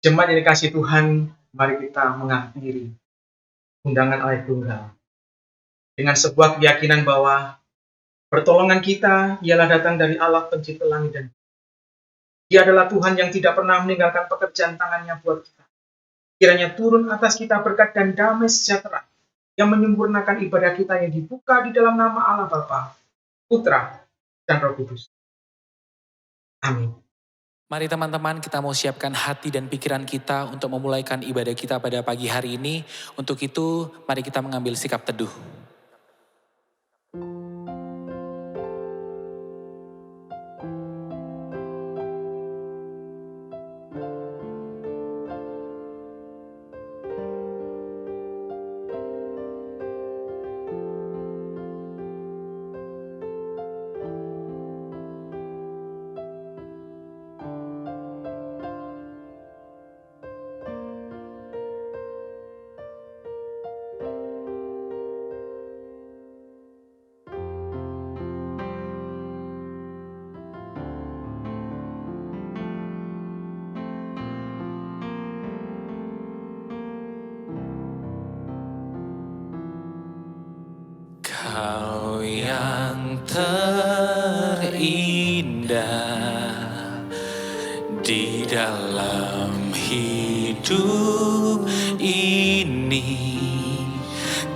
Jemaat yang dikasihi Tuhan, mari kita mengakhiri undangan Allah Tunggal dengan sebuah keyakinan bahwa pertolongan kita ialah datang dari Allah pencipta langit dan bumi. Dia adalah Tuhan yang tidak pernah meninggalkan pekerjaan tangannya buat kita. Kiranya turun atas kita berkat dan damai sejahtera yang menyempurnakan ibadah kita yang dibuka di dalam nama Allah Bapa, Putra, dan Roh Kudus. Amin. Mari teman-teman, kita mau siapkan hati dan pikiran kita untuk memulaikan ibadah kita pada pagi hari ini. Untuk itu, mari kita mengambil sikap teduh. Kau yang terindah di dalam hidup ini,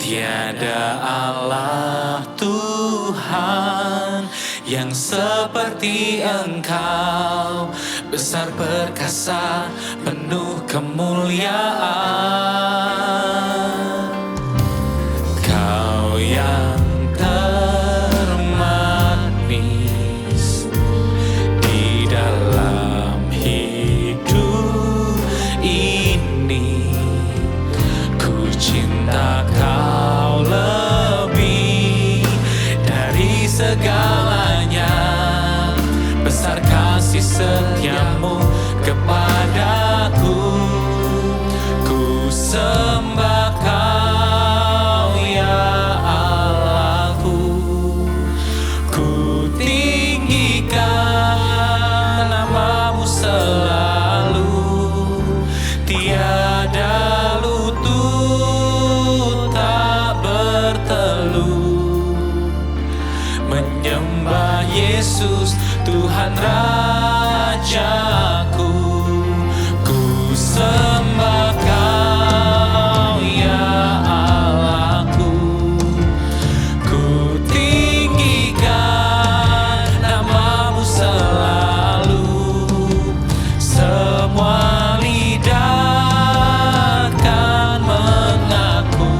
tiada Allah Tuhan yang seperti Engkau, besar perkasa, penuh kemuliaan. Kau yang termanis di dalam hidup ini, ku cinta Kau lebih dari segalanya. Besar kasih setiamu kepadaku, ku sembah Kau ya Allahku. Ku tinggikan nama-Mu selalu, tiada lutut tak berteluh. Menyembah Yesus Tuhan Rajaku, ku sembah Kau ya Allahku. Ku tinggikan nama-Mu selalu, semua lidah akan mengaku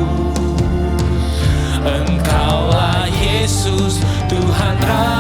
Engkaulah Yesus Tuhan Rajaku.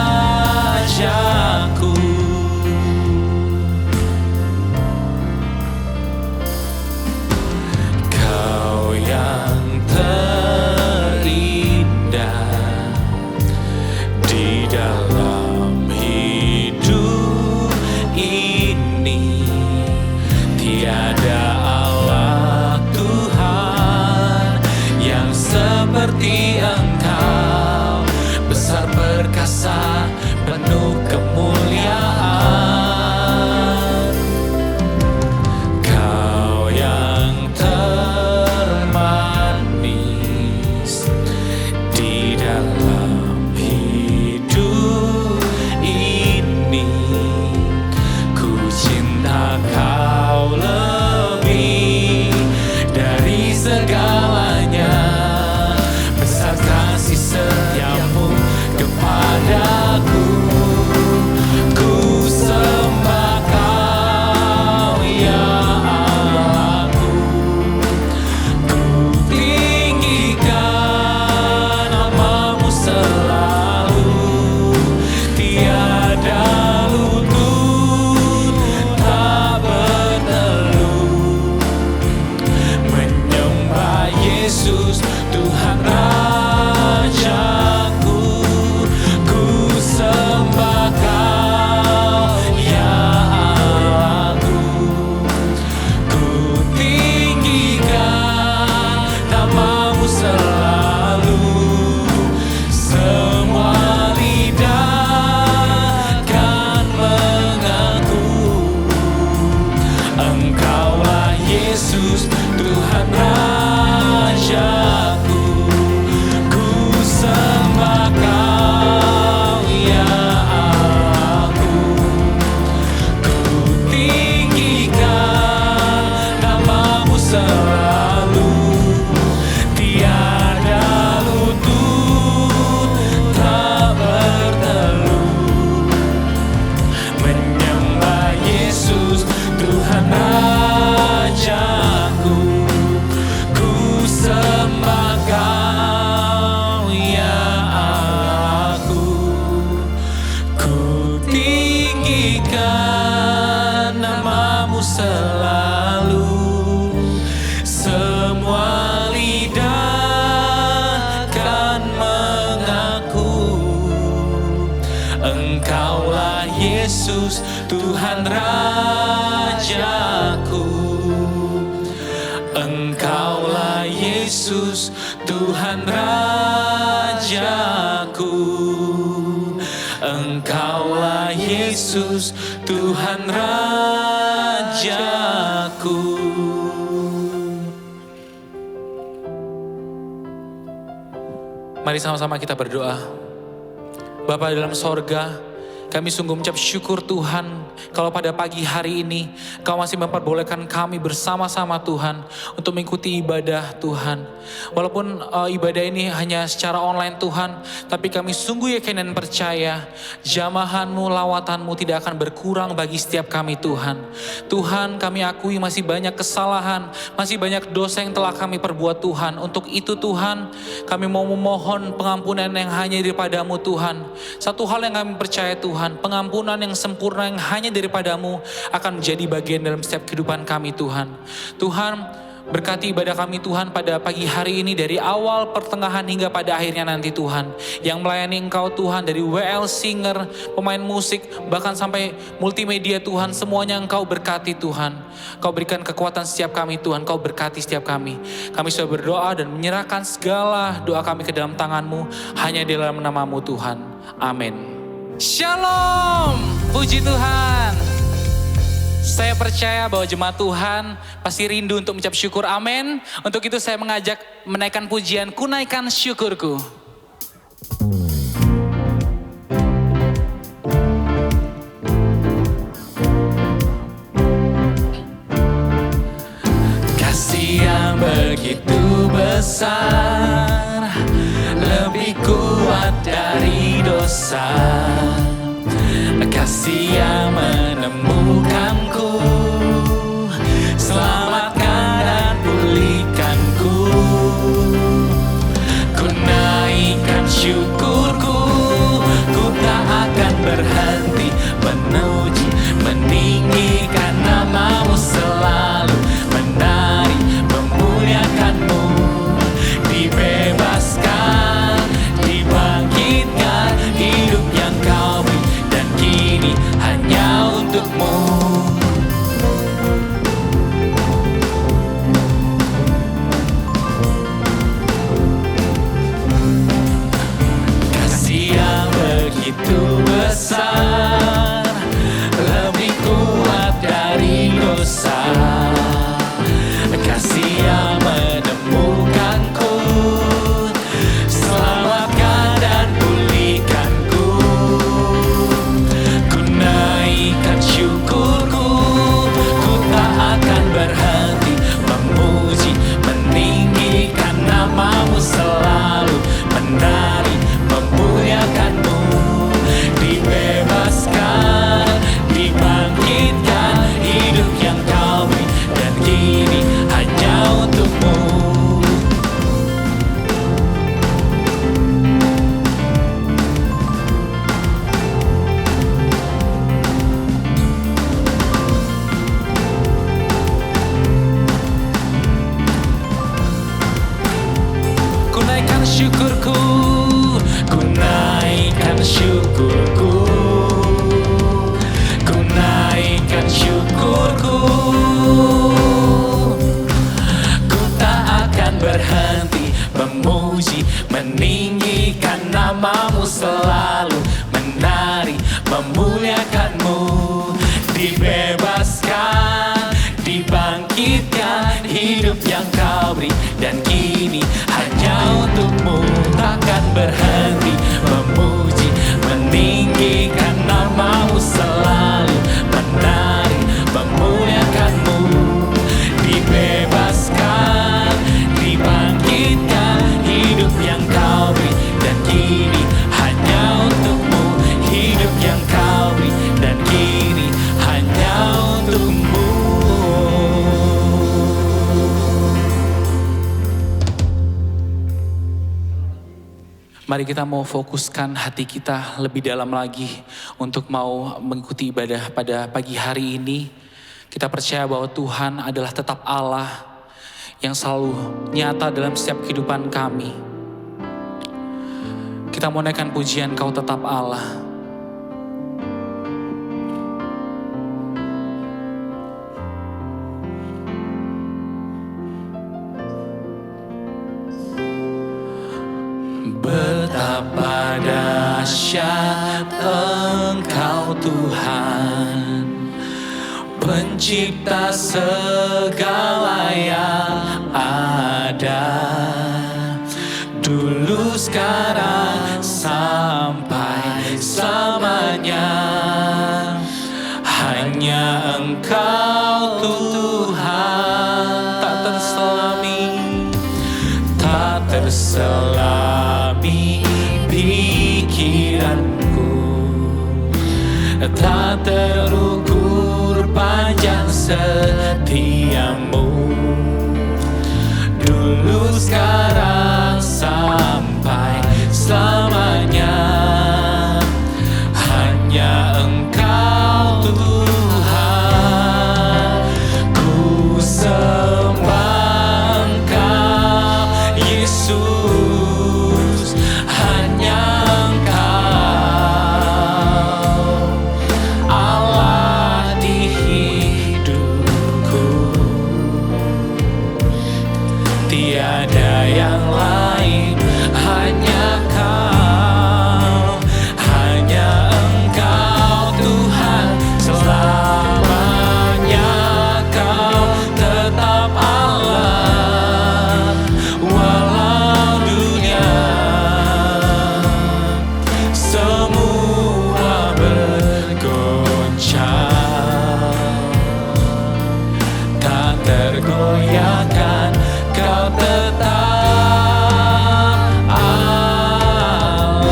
selalu. Semua lidah kan mengaku Engkaulah Yesus Tuhan Rajaku. Engkaulah Yesus Tuhan Rajaku. Engkaulah Yesus Tuhan Rajaku. Mari sama-sama kita berdoa. Bapa dalam sorga, kami sungguh mengucap syukur Tuhan, kalau pada pagi hari ini Kau masih memperbolehkan kami bersama-sama Tuhan untuk mengikuti ibadah Tuhan. Walaupun ibadah ini hanya secara online Tuhan, tapi kami sungguh yakin dan percaya jamahan-Mu, lawatan-Mu tidak akan berkurang bagi setiap kami Tuhan. Tuhan, kami akui masih banyak kesalahan, masih banyak dosa yang telah kami perbuat Tuhan. Untuk itu Tuhan, kami mau memohon pengampunan yang hanya daripada-Mu Tuhan. Satu hal yang kami percaya Tuhan, pengampunan yang sempurna yang hanya daripada-Mu akan menjadi bagian dalam setiap kehidupan kami Tuhan. Tuhan, berkati ibadah kami Tuhan pada pagi hari ini dari awal, pertengahan hingga pada akhirnya nanti Tuhan. Yang melayani Engkau Tuhan dari WL Singer, pemain musik, bahkan sampai multimedia Tuhan, semuanya Engkau berkati Tuhan. Kau berikan kekuatan setiap kami Tuhan, Kau berkati setiap kami. Kami sudah berdoa dan menyerahkan segala doa kami ke dalam tangan-Mu, hanya di dalam nama-Mu Tuhan. Amin. Shalom, puji Tuhan. Saya percaya bahwa jemaat Tuhan pasti rindu untuk mengucap syukur, amin. Untuk itu saya mengajak menaikkan pujian, ku naikkan syukurku. Kasih yang begitu besar, lebih kuat dari dosa. Kasih yang menemukanku, selamatkan dan pulihkanku. Ku naikkan syukurku, ku tak akan berhenti memuji, meninggikan nama-Mu selalu, menari, memuliakan-Mu. Dibebaskan, dibangkitkan, hidup yang Kau beri dan kini hanya untuk-Mu. Kasih yang begitu besar, lebih kuat dari dosa. Kasih yang menemukanku, selamatkan dan pulihkanku. Ku naikkan syukurku, ku tak akan berhenti memuji, meninggikan nama-Mu selalu, menari, memuliakan-Mu. Dibebaskan, dibangkitkan, hidup yang Kau beri dan kini hanya untuk-Mu. Ku naikkan syukurku, ku naikkan syukurku, ku naikkan syukurku. Ku tak akan berhenti memuji, meninggikan nama-Mu selalu, menari, memuliakan-Mu. Dibebaskan, dibangkitkan, hidup yang Kau beri dan kini hanya untuk-Mu. Takkan berhenti memuji, meninggikan nama-Mu selalu, menari, memuliakan-Mu. Dibebaskan, dibangkitkan, hidup yang Kau beri dan kini hanya untuk-Mu. Hidup yang Kau beri dan kini hanya untuk-Mu. Mari kita mau fokuskan hati kita lebih dalam lagi untuk mau mengikuti ibadah pada pagi hari ini. Kita percaya bahwa Tuhan adalah tetap Allah yang selalu nyata dalam setiap kehidupan kami. Kita mau naikkan pujian, Kau tetap Allah. Betapa dahsyat Engkau Tuhan, Pencipta segala yang ada, dulu, sekarang, sampai selamanya. Hanya Engkau Tuhan, tak terselami, tak terselami pikiranku, tak terukur panjang setiamu, dulu, sekarang, sampai selamanya. Hanya Engkau Tuhan, ku sembah Engkau Yesus. Hanya Engkau Allah di hidupku, tiada yang lain, hanya Kau, hanya Engkau Tuhan. Selamanya Kau tetap Allah, walau dunia semua bergoncang, tak tergoyahkan, Kau tetap Allah.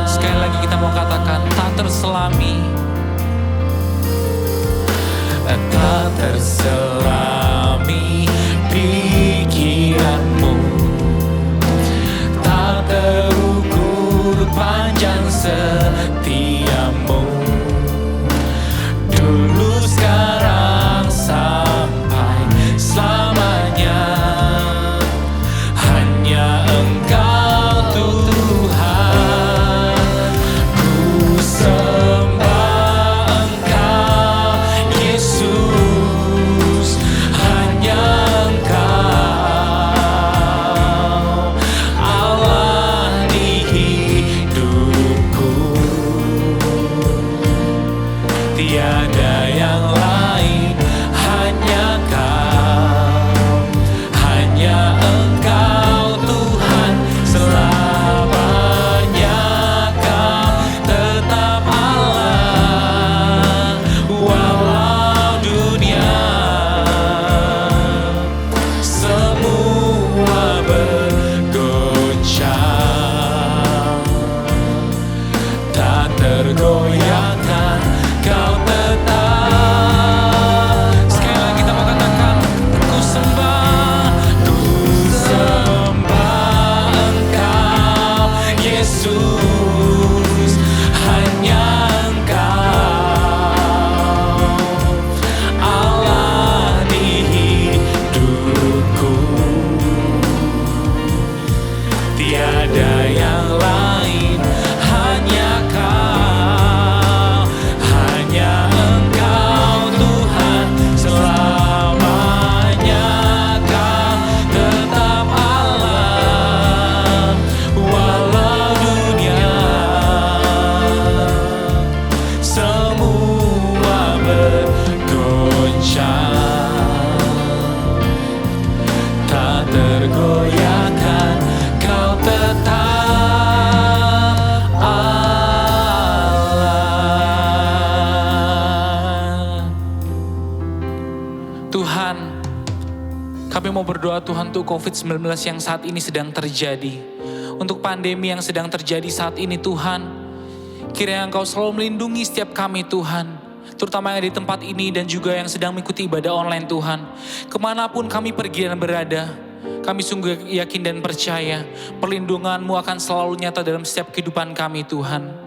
Sekali lagi kita mau katakan, tak terselami, tak terselami pikiranmu, tak terukur panjang setiamu, dulu, sekarang, sampai selamanya. Hanya Engkau Tuhan, ku sembah Engkau Yesus. Hanya Engkau Allah di hidupku, tiada yang lain, hanya Kau, hanya Engkau Tuhan. Selamanya Kau tetap Allah, walau dunia semua bergoncang, tak tergoyahkan, Kau tetap. Sekali lagi kita mau katakan, ku sembah Engkau Yesus. Hanya Engkau Allah di hidupku, tiada yang lain, hanya Kau, hanya Engkau Tuhan. Selamanya Kau tetap Allah, walau dunia semua bergoncang, tak tergoyahkan, Kau tetap Allah. Tuhan, kami mau berdoa Tuhan untuk COVID-19 yang saat ini sedang terjadi, untuk pandemi yang sedang terjadi saat ini Tuhan. Kiranya Engkau selalu melindungi setiap kami Tuhan, terutama yang di tempat ini dan juga yang sedang mengikuti ibadah online Tuhan. Kemanapun kami pergi dan berada, kami sungguh yakin dan percaya perlindungan-Mu akan selalu nyata dalam setiap kehidupan kami Tuhan.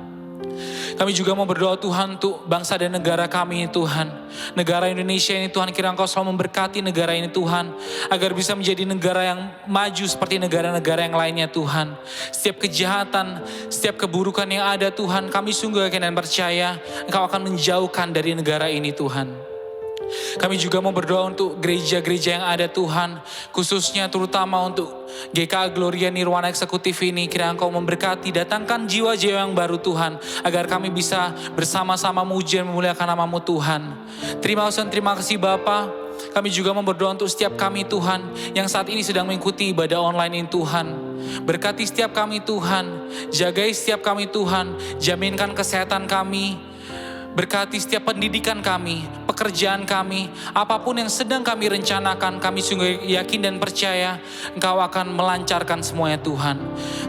Kami juga mau berdoa Tuhan untuk bangsa dan negara kami Tuhan. Negara Indonesia ini Tuhan, kiranya Engkau selalu memberkati negara ini Tuhan. Agar bisa menjadi negara yang maju seperti negara-negara yang lainnya Tuhan. Setiap kejahatan, setiap keburukan yang ada Tuhan, kami sungguh yakin dan percaya Engkau akan menjauhkan dari negara ini Tuhan. Kami juga mau berdoa untuk gereja-gereja yang ada Tuhan, khususnya terutama untuk GKA Gloria Nirwana Eksekutif ini. Kiranya Engkau memberkati, datangkan jiwa-jiwa yang baru Tuhan, agar kami bisa bersama-sama memuji dan memuliakan nama-Mu Tuhan. Terima kasih Bapa. Kami juga mau berdoa untuk setiap kami Tuhan, yang saat ini sedang mengikuti ibadah online ini Tuhan. Berkati setiap kami Tuhan, jagai setiap kami Tuhan, jaminkan kesehatan kami. Berkati setiap pendidikan kami, pekerjaan kami, apapun yang sedang kami rencanakan, kami sungguh yakin dan percaya Engkau akan melancarkan semuanya Tuhan.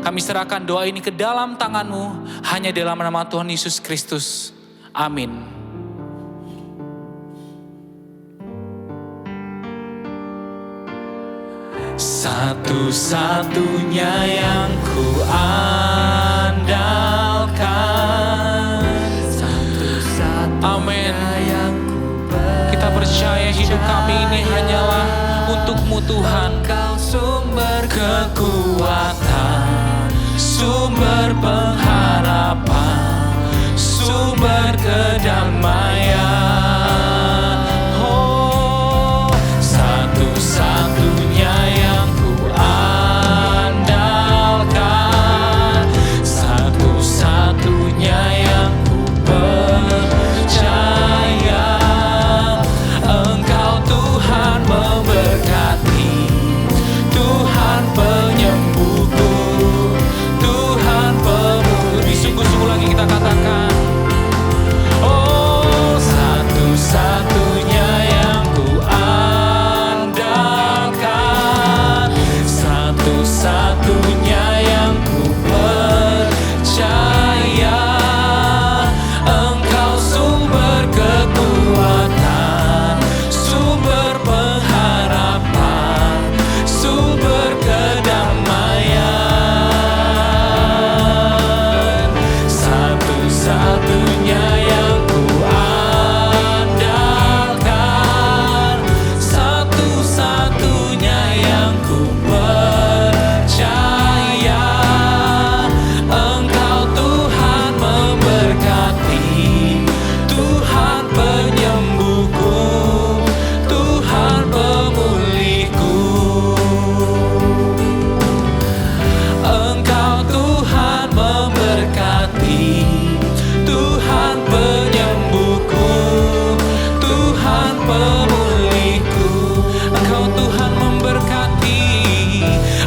Kami serahkan doa ini ke dalam tangan-Mu, hanya dalam nama Tuhan Yesus Kristus. Amin. Satu-satunya yang ku andalkan. Amin. Kita percaya hidup kami ini hanyalah untuk-Mu Tuhan. Engkau sumber kekuatan, sumber pengharapan, sumber kedamaian. Oh, satu-satunya yang ku andalkan, satu-satunya yang ku percaya. Engkau Tuhan memberkati, Tuhan penyembuhku, Tuhan pemulih. Sungguh-sungguh lagi kita katakan, oh, satu-satunya yang ku andalkan, satu-satunya yang ku percaya. Engkau sumber kekuatan, sumber pengharapan, sumber kedamaian. Satu-satunya yang ku andalkan, satu-satunya yang ku percaya. Engkau Tuhan memberkati, Tuhan penyembuhku, Tuhan pemulihku. Engkau Tuhan memberkati, Tuhan penyembuhku, Tuhan pemulihku. Engkau Tuhan memberkati,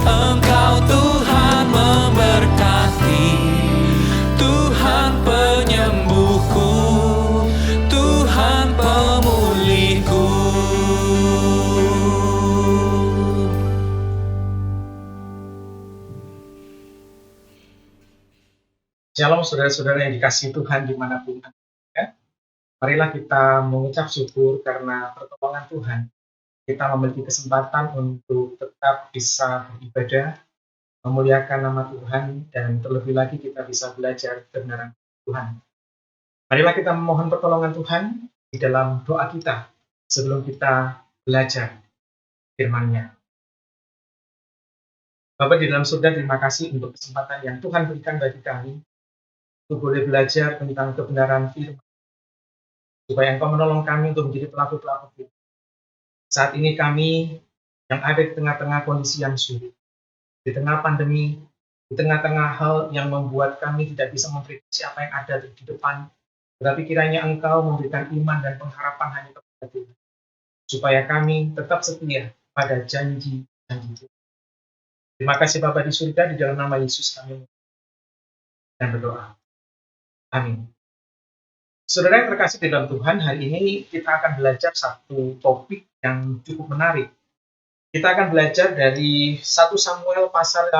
Engkau Tuhan memberkati, Tuhan penyembuhku, Tuhan pemulihku. Shalom saudara-saudara yang dikasihi Tuhan dimanapun Anda berada. Marilah kita mengucap syukur karena pertolongan Tuhan. Kita memiliki kesempatan untuk tetap bisa beribadah, memuliakan nama Tuhan, dan terlebih lagi kita bisa belajar kebenaran Tuhan. Marilah kita memohon pertolongan Tuhan di dalam doa kita sebelum kita belajar firman-Nya. Bapa di dalam surga, terima kasih untuk kesempatan yang Tuhan berikan bagi kami untuk boleh belajar tentang kebenaran firman, supaya Engkau menolong kami untuk menjadi pelaku-pelaku firman. Saat ini kami yang ada di tengah-tengah kondisi yang sulit, di tengah pandemi, di tengah-tengah hal yang membuat kami tidak bisa memprediksi apa yang ada di depan, tetapi kiranya Engkau memberikan iman dan pengharapan hanya kepada Tuhan, supaya kami tetap setia pada janji-janji Tuhan. Terima kasih Bapa di surga, di dalam nama Yesus kami dan berdoa. Amin. Saudara yang terkasih di dalam Tuhan, hari ini kita akan belajar satu topik yang cukup menarik. Kita akan belajar dari 1 Samuel pasal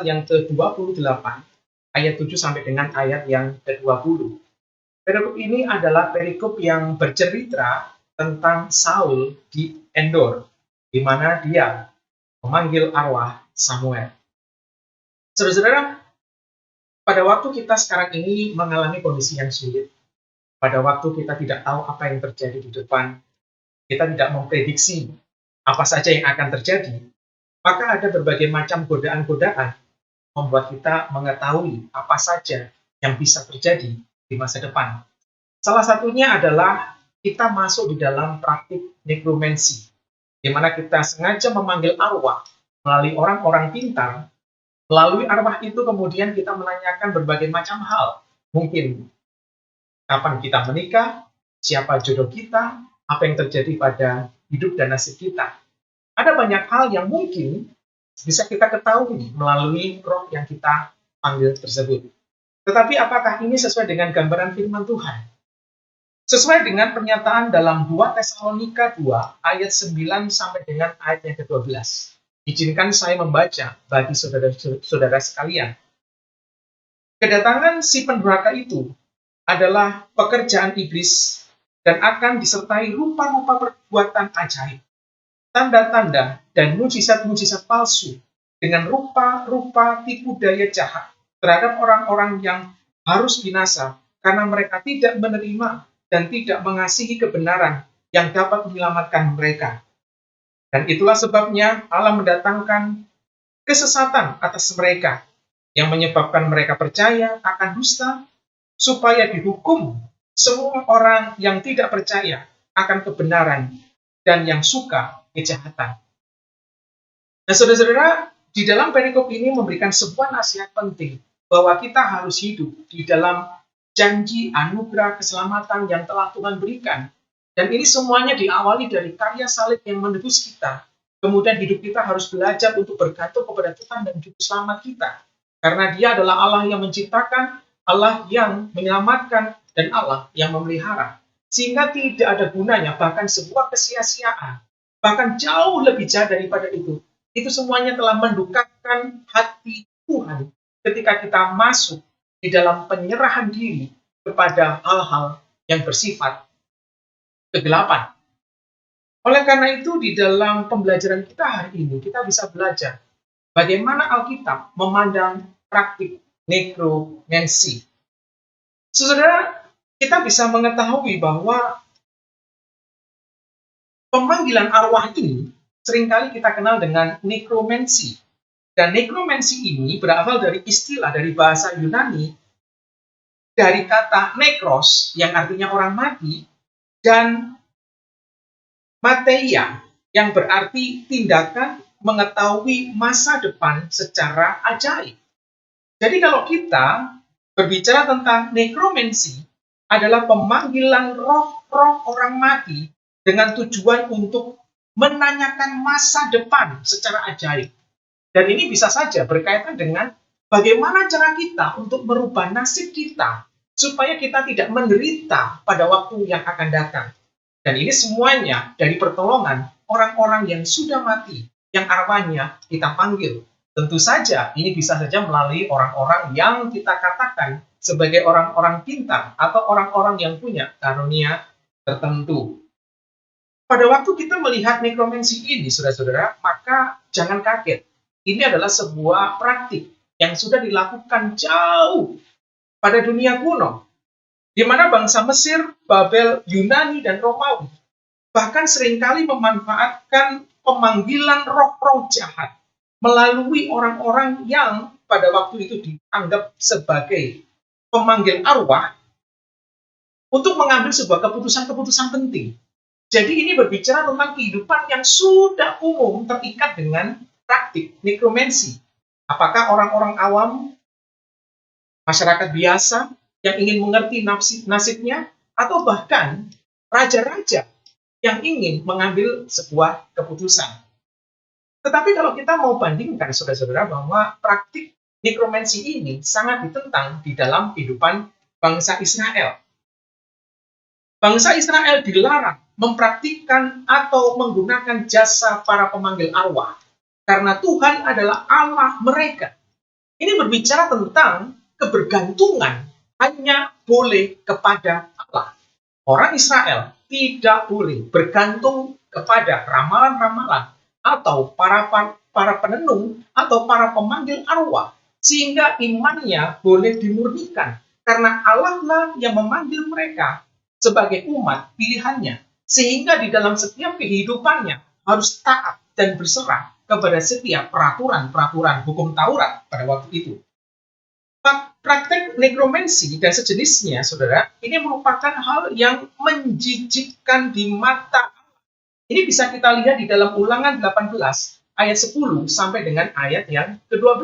yang ke-28, ayat 7 sampai dengan ayat yang ke-20. Perikop ini adalah perikop yang bercerita tentang Saul di Endor, di mana dia memanggil arwah Samuel. Saudara-saudara, Pada waktu kita sekarang ini mengalami kondisi yang sulit, pada waktu kita tidak tahu apa yang terjadi di depan, kita tidak memprediksi apa saja yang akan terjadi, maka ada berbagai macam godaan-godaan membuat kita mengetahui apa saja yang bisa terjadi di masa depan. Salah satunya adalah kita masuk di dalam praktik nekromansi, di mana kita sengaja memanggil arwah melalui orang-orang pintar. Melalui arwah itu kemudian kita menanyakan berbagai macam hal. Mungkin kapan kita menikah, siapa jodoh kita, apa yang terjadi pada hidup dan nasib kita. Ada banyak hal yang mungkin bisa kita ketahui melalui roh yang kita panggil tersebut. Tetapi apakah ini sesuai dengan gambaran firman Tuhan? Sesuai dengan pernyataan dalam 2 Tesalonika 2 ayat 9 sampai dengan ayat yang ke-12. Izinkan saya membaca bagi saudara-saudara sekalian. Kedatangan si pendurhaka itu adalah pekerjaan iblis dan akan disertai rupa-rupa perbuatan ajaib, tanda-tanda dan mujizat-mujizat palsu dengan rupa-rupa tipu daya jahat terhadap orang-orang yang harus binasa karena mereka tidak menerima dan tidak mengasihi kebenaran yang dapat menyelamatkan mereka. Dan itulah sebabnya Allah mendatangkan kesesatan atas mereka yang menyebabkan mereka percaya akan dusta, supaya dihukum semua orang yang tidak percaya akan kebenaran dan yang suka kejahatan. Nah, saudara-saudara, di dalam perikop ini memberikan sebuah nasihat penting bahwa kita harus hidup di dalam janji anugerah keselamatan yang telah Tuhan berikan. Dan ini semuanya diawali dari karya salib yang menebus kita. Kemudian hidup kita harus belajar untuk bergantung kepada Tuhan dan juru selamat kita. Karena Dia adalah Allah yang menciptakan, Allah yang menyelamatkan, dan Allah yang memelihara. Sehingga tidak ada gunanya, bahkan sebuah kesia-siaan. Bahkan jauh lebih jahat daripada itu. Itu semuanya telah mendukakan hati Tuhan ketika kita masuk di dalam penyerahan diri kepada hal-hal yang bersifat kegelapan. Oleh karena itu, di dalam pembelajaran kita hari ini, kita bisa belajar bagaimana Alkitab memandang praktik nekromansi. Saudara, kita bisa mengetahui bahwa pemanggilan arwah ini seringkali kita kenal dengan nekromansi. Dan nekromansi ini berasal dari istilah dari bahasa Yunani, dari kata nekros yang artinya orang mati, dan mateia yang berarti tindakan mengetahui masa depan secara ajaib. Jadi kalau kita berbicara tentang nekromansi, adalah pemanggilan roh-roh orang mati dengan tujuan untuk menanyakan masa depan secara ajaib. Dan ini bisa saja berkaitan dengan bagaimana cara kita untuk merubah nasib kita supaya kita tidak menderita pada waktu yang akan datang. Dan ini semuanya dari pertolongan orang-orang yang sudah mati, yang arwahnya kita panggil. Tentu saja ini bisa saja melalui orang-orang yang kita katakan sebagai orang-orang pintar atau orang-orang yang punya karunia tertentu. Pada waktu kita melihat nekromansi ini, saudara-saudara, maka jangan kaget. Ini adalah sebuah praktik yang sudah dilakukan jauh pada dunia kuno, di mana bangsa Mesir, Babel, Yunani, dan Romawi bahkan seringkali memanfaatkan pemanggilan roh-roh jahat melalui orang-orang yang pada waktu itu dianggap sebagai pemanggil arwah untuk mengambil sebuah keputusan-keputusan penting. Jadi ini berbicara tentang kehidupan yang sudah umum terikat dengan praktik nekromansi. Apakah orang-orang awam, masyarakat biasa yang ingin mengerti nasibnya, atau bahkan raja-raja yang ingin mengambil sebuah keputusan. Tetapi kalau kita mau bandingkan, saudara-saudara, bahwa praktik nekromansi ini sangat ditentang di dalam kehidupan bangsa Israel. Bangsa Israel dilarang mempraktikkan atau menggunakan jasa para pemanggil arwah, karena Tuhan adalah Allah mereka. Ini berbicara tentang kebergantungan hanya boleh kepada Allah. Orang Israel tidak boleh bergantung kepada ramalan-ramalan atau para penenung atau para pemanggil arwah sehingga imannya boleh dimurnikan. Karena Allah lah yang memanggil mereka sebagai umat pilihannya. Sehingga di dalam setiap kehidupannya harus taat dan berserah kepada setiap peraturan-peraturan hukum Taurat pada waktu itu. Praktek nekromansi dan sejenisnya, saudara, ini merupakan hal yang menjijikkan di mata. Ini bisa kita lihat di dalam Ulangan 18 ayat 10 sampai dengan ayat yang ke-12.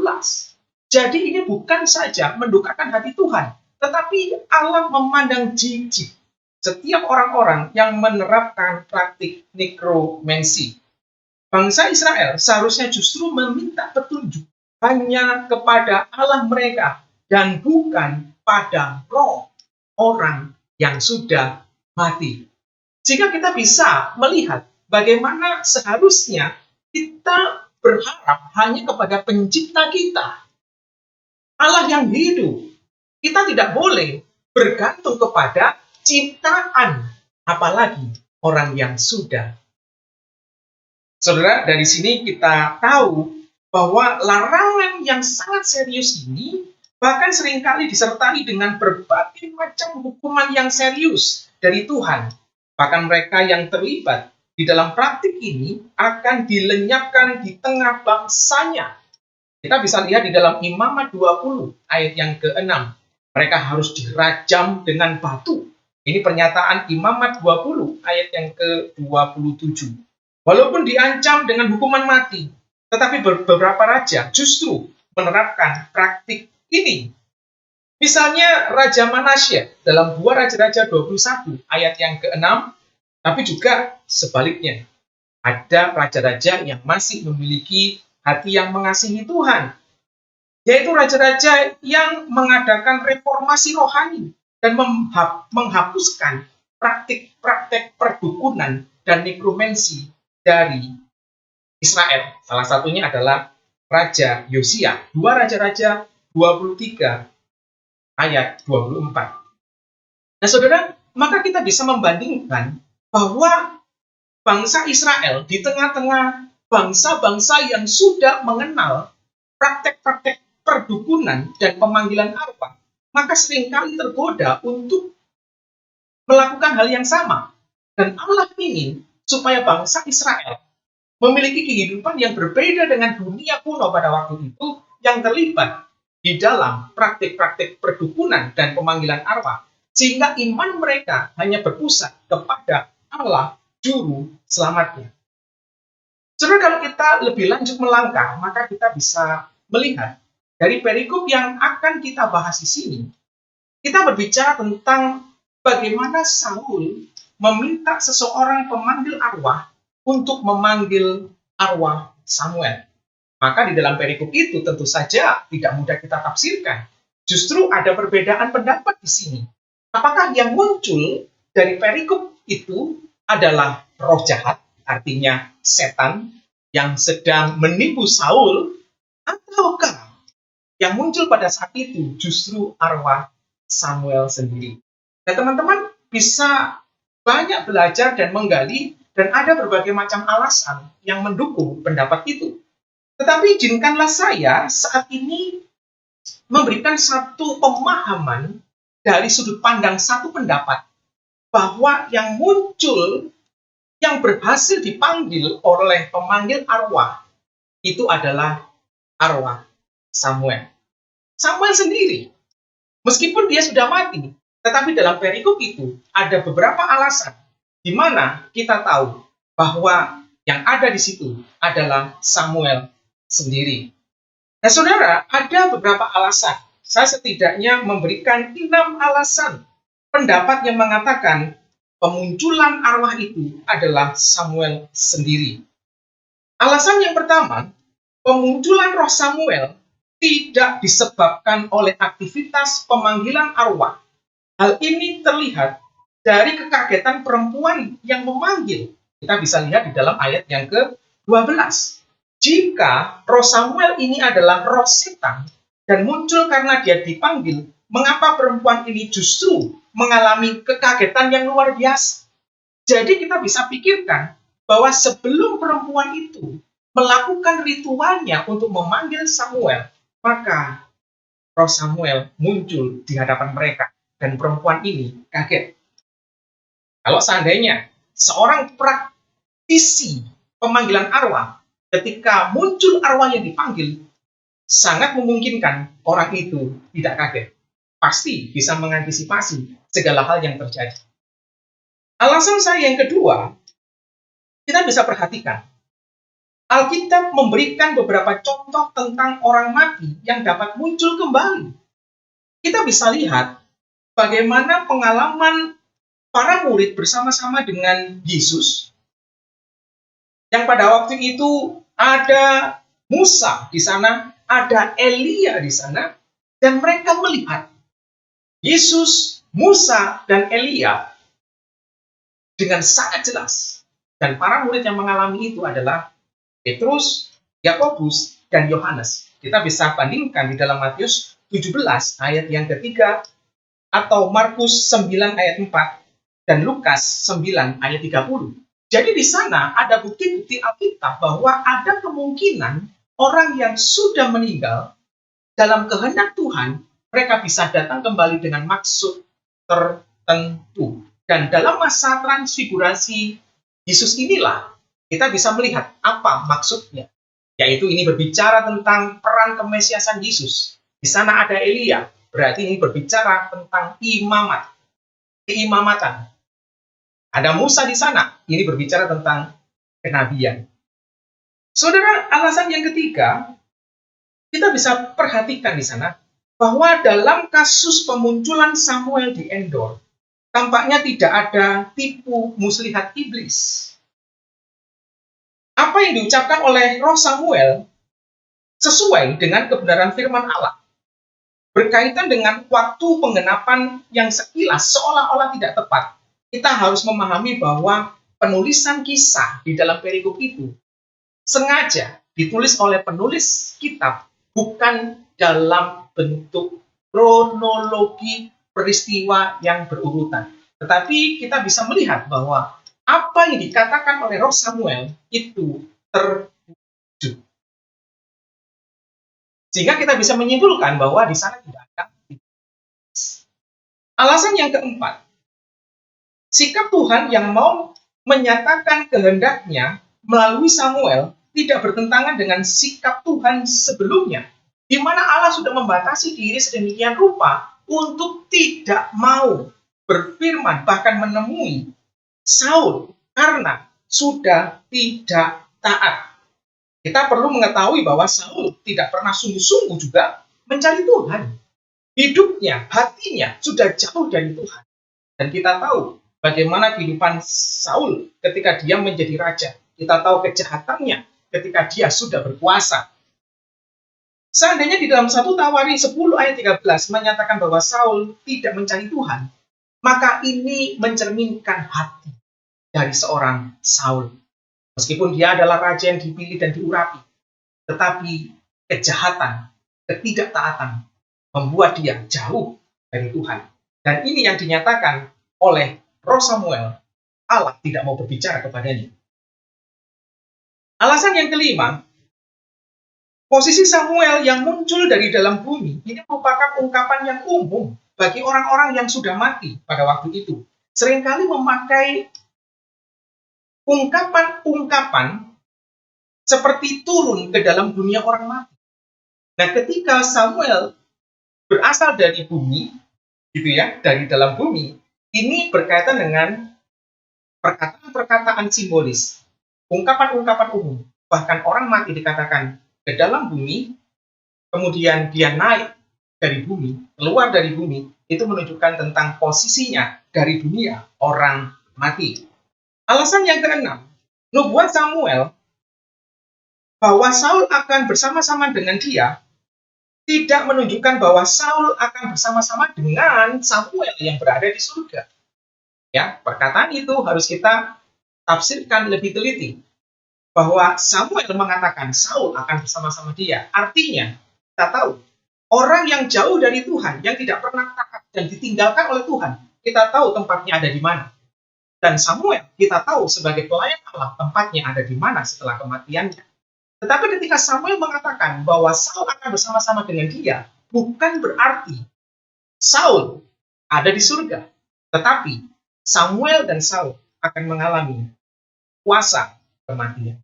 Jadi ini bukan saja mendukakan hati Tuhan, tetapi Allah memandang jijik setiap orang-orang yang menerapkan praktik nekromansi. Bangsa Israel seharusnya justru meminta petunjuk hanya kepada Allah mereka dan bukan pada roh orang yang sudah mati. Jika kita bisa melihat bagaimana seharusnya kita berharap hanya kepada pencipta kita, Allah yang hidup. Kita tidak boleh bergantung kepada ciptaan, apalagi orang yang sudah. Saudara, dari sini kita tahu bahwa larangan yang sangat serius ini bahkan seringkali disertai dengan berbagai macam hukuman yang serius dari Tuhan. Bahkan mereka yang terlibat di dalam praktik ini akan dilenyapkan di tengah bangsanya. Kita bisa lihat di dalam Imamat 20 ayat yang ke-6. Mereka harus dirajam dengan batu. Ini pernyataan Imamat 20 ayat yang ke-27. Walaupun diancam dengan hukuman mati, tetapi beberapa raja justru menerapkan praktik ini. Misalnya Raja Manasya dalam 2 Raja-Raja 21 ayat yang ke-6, tapi juga sebaliknya. Ada raja-raja yang masih memiliki hati yang mengasihi Tuhan, yaitu raja-raja yang mengadakan reformasi rohani dan menghapuskan praktik-praktik perdukunan dan nekromansi dari Israel. Salah satunya adalah Raja Yosia, 2 Raja-Raja 23 ayat 24. Nah, saudara, maka kita bisa membandingkan bahwa bangsa Israel di tengah-tengah bangsa-bangsa yang sudah mengenal praktek-praktek perdukunan dan pemanggilan arwah, maka seringkali tergoda untuk melakukan hal yang sama. Dan Allah ingin supaya bangsa Israel memiliki kehidupan yang berbeda dengan dunia kuno pada waktu itu yang terlibat di dalam praktik-praktik perdukunan dan pemanggilan arwah, sehingga iman mereka hanya berpusat kepada Allah Juru Selamatnya. Saudara, kalau kita lebih lanjut melangkah, maka kita bisa melihat dari perikop yang akan kita bahas di sini, kita berbicara tentang bagaimana Saul meminta seseorang pemanggil arwah untuk memanggil arwah Samuel. Maka di dalam perikop itu tentu saja tidak mudah kita tafsirkan. Justru ada perbedaan pendapat di sini. Apakah yang muncul dari perikop itu adalah roh jahat, artinya setan yang sedang menipu Saul, ataukah yang muncul pada saat itu justru arwah Samuel sendiri? Nah, teman-teman bisa banyak belajar dan menggali, dan ada berbagai macam alasan yang mendukung pendapat itu. Tetapi izinkanlah saya saat ini memberikan satu pemahaman dari sudut pandang satu pendapat, bahwa yang muncul, yang berhasil dipanggil oleh pemanggil arwah, itu adalah arwah Samuel. Samuel sendiri, meskipun dia sudah mati, tetapi dalam perikop itu ada beberapa alasan di mana kita tahu bahwa yang ada di situ adalah Samuel sendiri. Nah, saudara, ada beberapa alasan. Saya setidaknya memberikan 6 alasan pendapat yang mengatakan pemunculan arwah itu adalah Samuel sendiri. Alasan yang pertama, pemunculan roh Samuel tidak disebabkan oleh aktivitas pemanggilan arwah. Hal ini terlihat dari kekagetan perempuan yang memanggil. Kita bisa lihat di dalam ayat yang ke-12. Jika roh Samuel ini adalah roh setan dan muncul karena dia dipanggil, mengapa perempuan ini justru mengalami kekagetan yang luar biasa? Jadi kita bisa pikirkan bahwa sebelum perempuan itu melakukan ritualnya untuk memanggil Samuel, maka Roh Samuel muncul di hadapan mereka, dan perempuan ini kaget. Kalau seandainya seorang praktisi pemanggilan arwah, ketika muncul arwah yang dipanggil, sangat memungkinkan orang itu tidak kaget. Pasti bisa mengantisipasi segala hal yang terjadi. Alasan saya yang kedua, kita bisa perhatikan. Alkitab memberikan beberapa contoh tentang orang mati yang dapat muncul kembali. Kita bisa lihat bagaimana pengalaman para murid bersama-sama dengan Yesus, yang pada waktu itu ada Musa di sana, ada Elia di sana, dan mereka melihat Yesus, Musa, dan Elia dengan sangat jelas. Dan para murid yang mengalami itu adalah Petrus, Yakobus, dan Yohanes. Kita bisa bandingkan di dalam Matius 17 ayat yang ketiga, atau Markus 9 ayat 4, dan Lukas 9 ayat 30. Jadi di sana ada bukti-bukti Alkitab bahwa ada kemungkinan orang yang sudah meninggal dalam kehendak Tuhan, mereka bisa datang kembali dengan maksud tertentu. Dan dalam masa transfigurasi Yesus inilah kita bisa melihat apa maksudnya. Yaitu ini berbicara tentang peran kemesiasan Yesus. Di sana ada Elia, berarti ini berbicara tentang imamat, keimamatan. Ada Musa di sana, ini berbicara tentang kenabian. Saudara, alasan yang ketiga, kita bisa perhatikan di sana bahwa dalam kasus pemunculan Samuel di Endor, tampaknya tidak ada tipu muslihat iblis. Apa yang diucapkan oleh Roh Samuel sesuai dengan kebenaran firman Allah. Berkaitan dengan waktu penggenapan yang sekilas seolah-olah tidak tepat, kita harus memahami bahwa penulisan kisah di dalam perikop itu sengaja ditulis oleh penulis kitab bukan dalam bentuk kronologi peristiwa yang berurutan. Tetapi kita bisa melihat bahwa apa yang dikatakan oleh Roh Samuel itu terwujud. Sehingga kita bisa menyimpulkan bahwa di sana tidak ada. Alasan yang keempat, sikap Tuhan yang mau menyatakan kehendaknya melalui Samuel tidak bertentangan dengan sikap Tuhan sebelumnya, di mana Allah sudah membatasi diri sedemikian rupa untuk tidak mau berfirman, bahkan menemui Saul karena sudah tidak taat. Kita perlu mengetahui bahwa Saul tidak pernah sungguh-sungguh juga mencari Tuhan. Hidupnya, hatinya sudah jauh dari Tuhan. Dan kita tahu bagaimana kehidupan Saul ketika dia menjadi raja. Kita tahu kejahatannya ketika dia sudah berkuasa. Seandainya di dalam 1 Tawari 10 ayat 13 menyatakan bahwa Saul tidak mencari Tuhan, maka ini mencerminkan hati dari seorang Saul. Meskipun dia adalah raja yang dipilih dan diurapi, tetapi kejahatan, ketidaktaatan membuat dia jauh dari Tuhan. Dan ini yang dinyatakan oleh Roh Samuel, Allah tidak mau berbicara kepadanya. Alasan yang kelima, posisi Samuel yang muncul dari dalam bumi ini merupakan ungkapan yang umum bagi orang-orang yang sudah mati pada waktu itu. Seringkali memakai ungkapan-ungkapan seperti turun ke dalam dunia orang mati. Nah, ketika Samuel berasal dari bumi, gitu ya, dari dalam bumi, ini berkaitan dengan perkataan-perkataan simbolis, ungkapan-ungkapan umum. Bahkan orang mati dikatakan ke dalam bumi, kemudian dia naik dari bumi, keluar dari bumi, itu menunjukkan tentang posisinya dari dunia orang mati. Alasan yang keenam, nubuat Samuel bahwa Saul akan bersama-sama dengan dia tidak menunjukkan bahwa Saul akan bersama-sama dengan Samuel yang berada di surga. Ya, perkataan itu harus kita tafsirkan lebih teliti. Bahwa Samuel mengatakan Saul akan bersama-sama dia. Artinya, kita tahu, orang yang jauh dari Tuhan, yang tidak pernah taat dan ditinggalkan oleh Tuhan, kita tahu tempatnya ada di mana. Dan Samuel, kita tahu sebagai pelayan Allah, tempatnya ada di mana setelah kematiannya. Tetapi ketika Samuel mengatakan bahwa Saul akan bersama-sama dengan dia, bukan berarti Saul ada di surga. Tetapi Samuel dan Saul akan mengalami kuasa kematian.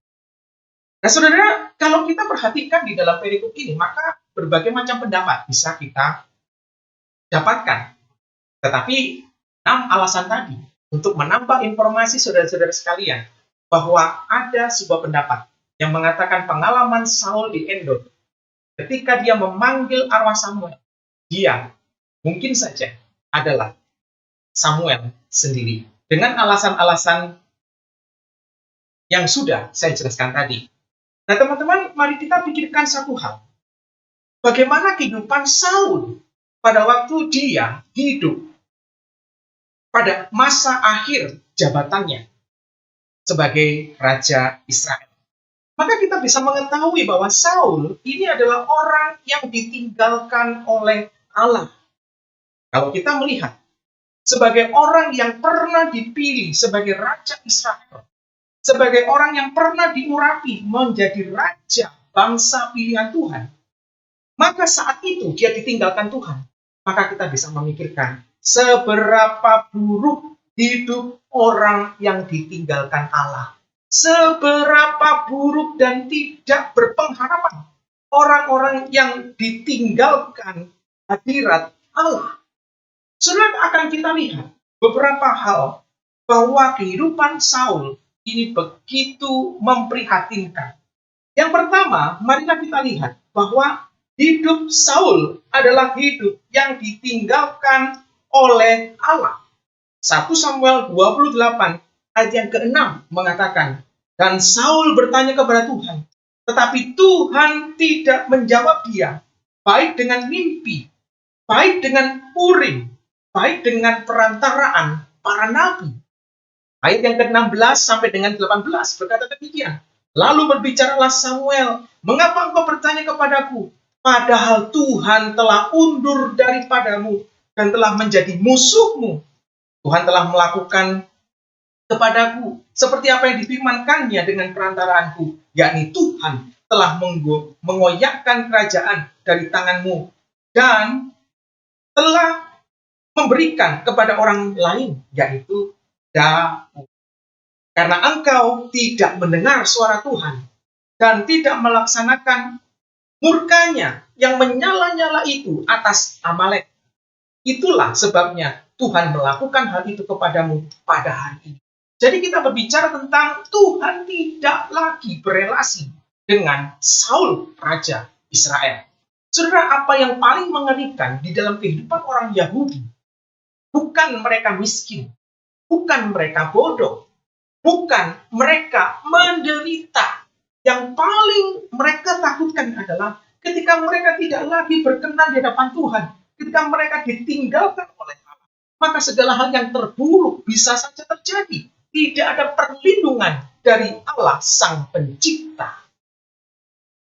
Nah saudara, kalau kita perhatikan di dalam perikop ini, maka berbagai macam pendapat bisa kita dapatkan. Tetapi 6 alasan tadi untuk menambah informasi saudara-saudara sekalian bahwa ada sebuah pendapat yang mengatakan pengalaman Saul di Endor ketika dia memanggil arwah Samuel, dia mungkin saja adalah Samuel sendiri dengan alasan-alasan yang sudah saya jelaskan tadi. Nah teman-teman, mari kita pikirkan satu hal. Bagaimana kehidupan Saul pada waktu dia hidup pada masa akhir jabatannya sebagai Raja Israel. Maka kita bisa mengetahui bahwa Saul ini adalah orang yang ditinggalkan oleh Allah. Kalau kita melihat sebagai orang yang pernah dipilih sebagai Raja Israel, sebagai orang yang pernah diurapi menjadi raja bangsa pilihan Tuhan, maka saat itu dia ditinggalkan Tuhan. Maka kita bisa memikirkan seberapa buruk hidup orang yang ditinggalkan Allah. Seberapa buruk dan tidak berpengharapan orang-orang yang ditinggalkan hadirat Allah. Saudara, akan kita lihat beberapa hal bahwa kehidupan Saul ini begitu memprihatinkan. Yang pertama, marilah kita lihat bahwa hidup Saul adalah hidup yang ditinggalkan oleh Allah. 1 Samuel 28 ayat yang ke-6 mengatakan, dan Saul bertanya kepada Tuhan, tetapi Tuhan tidak menjawab dia, baik dengan mimpi, baik dengan urim, baik dengan perantaraan para nabi. Ayat yang ke-16 sampai dengan 18 berkata demikian. Lalu berbicaralah Samuel, mengapa engkau bertanya kepadaku? Padahal Tuhan telah undur daripadamu dan telah menjadi musuhmu. Tuhan telah melakukan kepadaku seperti apa yang difirmankannya dengan perantaraanku, yakni Tuhan telah mengoyakkan kerajaan dari tanganmu dan telah memberikan kepada orang lain, yaitu Daud. Karena engkau tidak mendengar suara Tuhan dan tidak melaksanakan murkanya yang menyala-nyala itu atas Amalek. Itulah sebabnya Tuhan melakukan hal itu kepadamu pada hari ini. Jadi kita berbicara tentang Tuhan tidak lagi berelasi dengan Saul, Raja Israel. Saudara, apa yang paling mengerikan di dalam kehidupan orang Yahudi, bukan mereka miskin, bukan mereka bodoh, bukan mereka menderita. Yang paling mereka takutkan adalah ketika mereka tidak lagi berkenan di hadapan Tuhan, ketika mereka ditinggalkan oleh Allah, maka segala hal yang terburuk bisa saja terjadi. Tidak ada perlindungan dari Allah Sang Pencipta.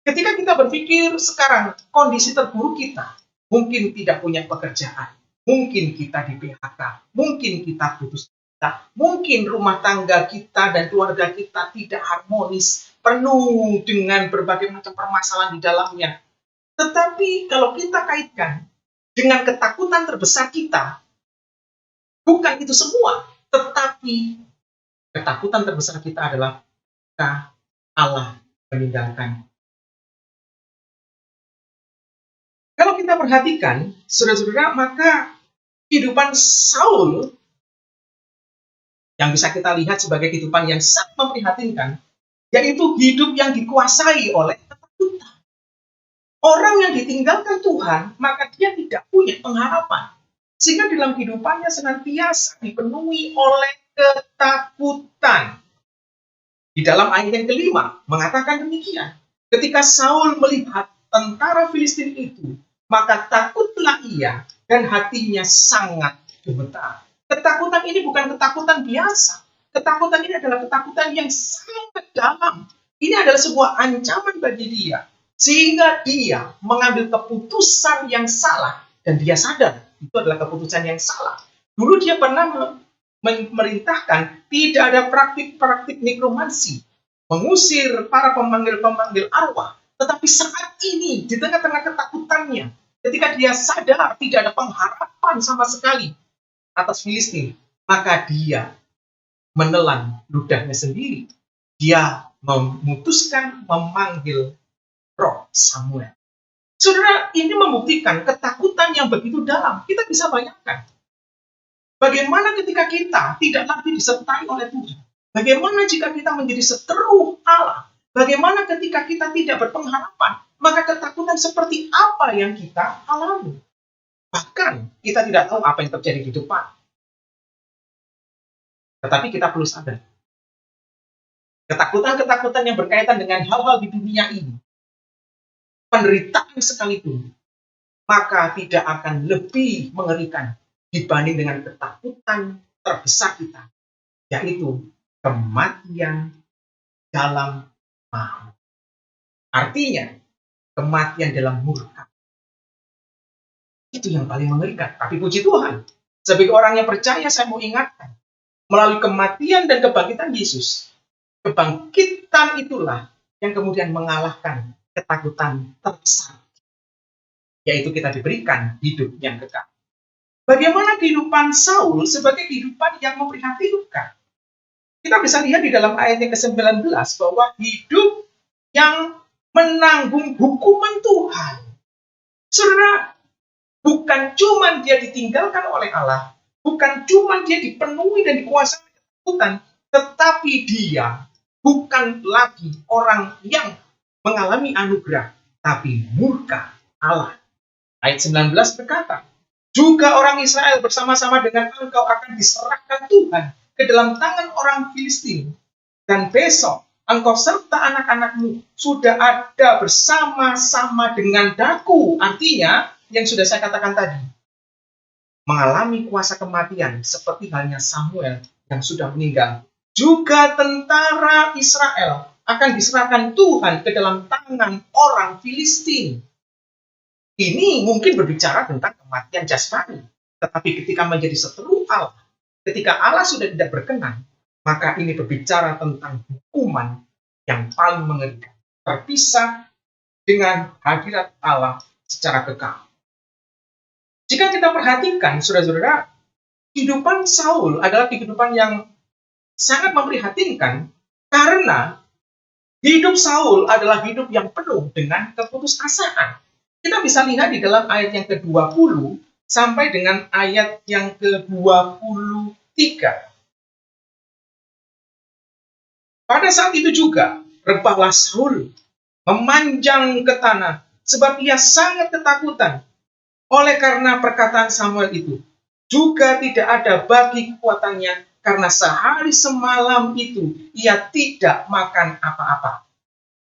Ketika kita berpikir sekarang kondisi terburuk kita, mungkin tidak punya pekerjaan, mungkin kita di PHK, mungkin kita putus cinta, mungkin rumah tangga kita dan keluarga kita tidak harmonis, penuh dengan berbagai macam permasalahan di dalamnya. Tetapi kalau kita kaitkan dengan ketakutan terbesar kita, bukan itu semua, tetapi ketakutan terbesar kita adalah ketika Allah meninggalkan. Kalau kita perhatikan, saudara-saudara, maka kehidupan Saul yang bisa kita lihat sebagai kehidupan yang sangat memprihatinkan, yaitu hidup yang dikuasai oleh ketakutan. Orang yang ditinggalkan Tuhan, maka dia tidak punya pengharapan. Sehingga dalam kehidupannya senantiasa dipenuhi oleh ketakutan. Di dalam ayat yang kelima, mengatakan demikian. Ketika Saul melihat tentara Filistin itu, maka takutlah ia dan hatinya sangat gemetar. Ketakutan ini bukan ketakutan biasa. Ketakutan ini adalah ketakutan yang sangat dalam. Ini adalah sebuah ancaman bagi dia. Sehingga dia mengambil keputusan yang salah. Dan dia sadar itu adalah keputusan yang salah. Dulu dia pernah memerintahkan tidak ada praktik-praktik nekromansi. Mengusir para pemanggil-pemanggil arwah. Tetapi saat ini, di tengah-tengah ketakutannya, ketika dia sadar tidak ada pengharapan sama sekali atas Filistin, maka dia menelan ludahnya sendiri. Dia memutuskan memanggil roh Samuel. Saudara, ini membuktikan ketakutan yang begitu dalam. Kita bisa bayangkan bagaimana ketika kita tidak lagi disertai oleh Tuhan. Bagaimana jika kita menjadi seteru Allah. Bagaimana ketika kita tidak berpengharapan. Maka ketakutan seperti apa yang kita alami. Bahkan kita tidak tahu apa yang terjadi di depan. Tetapi kita perlu sadar. Ketakutan-ketakutan yang berkaitan dengan hal-hal di dunia ini, penderitaan sekalipun, maka tidak akan lebih mengerikan dibanding dengan ketakutan terbesar kita, yaitu kematian dalam maut. Artinya, kematian dalam murka. Itu yang paling mengerikan. Tapi puji Tuhan, sebagai orang yang percaya, saya mau ingatkan, melalui kematian dan kebangkitan Yesus, kebangkitan itulah yang kemudian mengalahkan ketakutan terbesar, yaitu kita diberikan hidup yang kekal. Bagaimana kehidupan Saul sebagai kehidupan yang memprihatinkan? Kita bisa lihat di dalam ayat yang ke-19 bahwa hidup yang menanggung hukuman Tuhan. Saudara, bukan cuma dia ditinggalkan oleh Allah, bukan cuma dia dipenuhi dan dikuasai ketakutan, tetapi dia bukan lagi orang yang mengalami anugerah, tapi murka Allah. Ayat 19 berkata, juga orang Israel bersama-sama dengan engkau akan diserahkan Tuhan ke dalam tangan orang Filistin. Dan besok engkau serta anak-anakmu sudah ada bersama-sama dengan daku. Artinya, yang sudah saya katakan tadi, mengalami kuasa kematian seperti halnya Samuel yang sudah meninggal. Juga tentara Israel akan diserahkan Tuhan ke dalam tangan orang Filistin. Ini mungkin berbicara tentang kematian jasmani. Tetapi ketika menjadi seteru Allah, ketika Allah sudah tidak berkenan, maka ini berbicara tentang hukuman yang paling mengerikan. Terpisah dengan hadirat Allah secara kekal. Jika kita perhatikan, saudara-saudara, kehidupan Saul adalah kehidupan yang sangat memprihatinkan karena hidup Saul adalah hidup yang penuh dengan keputusasaan. Kita bisa lihat di dalam ayat yang ke-20 sampai dengan ayat yang ke-23. Pada saat itu juga, rebahlah Saul memanjang ke tanah sebab ia sangat ketakutan oleh karena perkataan Samuel itu. Juga tidak ada bagi kekuatannya karena sehari semalam itu ia tidak makan apa-apa.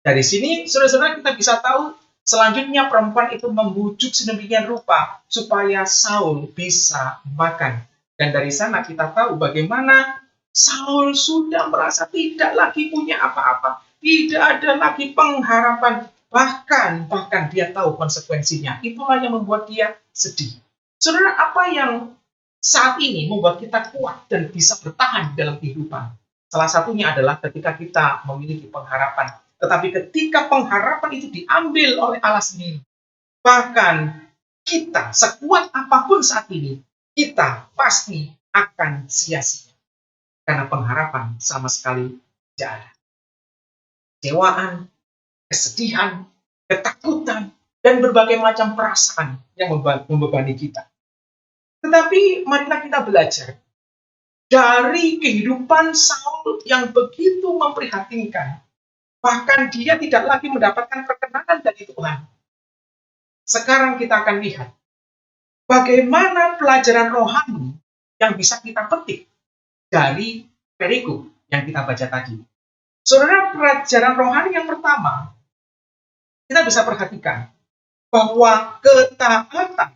Dari sini, saudara-saudara, kita bisa tahu selanjutnya perempuan itu membujuk sedemikian rupa supaya Saul bisa makan. Dan dari sana kita tahu bagaimana Saul sudah merasa tidak lagi punya apa-apa. Tidak ada lagi pengharapan. Bahkan dia tahu konsekuensinya. Itulah yang membuat dia sedih. Saudara, apa yang saat ini membuat kita kuat dan bisa bertahan dalam kehidupan? Salah satunya adalah ketika kita memiliki pengharapan. Tetapi ketika pengharapan itu diambil oleh Allah sendiri, bahkan kita sekuat apapun saat ini, kita pasti akan sia-sia. Karena pengharapan sama sekali tidak ada. Kecewaan, kesedihan, ketakutan, dan berbagai macam perasaan yang membebani kita. Tetapi marilah kita belajar dari kehidupan Saul yang begitu memprihatinkan. Bahkan dia tidak lagi mendapatkan perkenanan dari Tuhan. Sekarang kita akan lihat bagaimana pelajaran rohani yang bisa kita petik dari perikop yang kita baca tadi. Saudara, pelajaran rohani yang pertama, kita bisa perhatikan bahwa ketaatan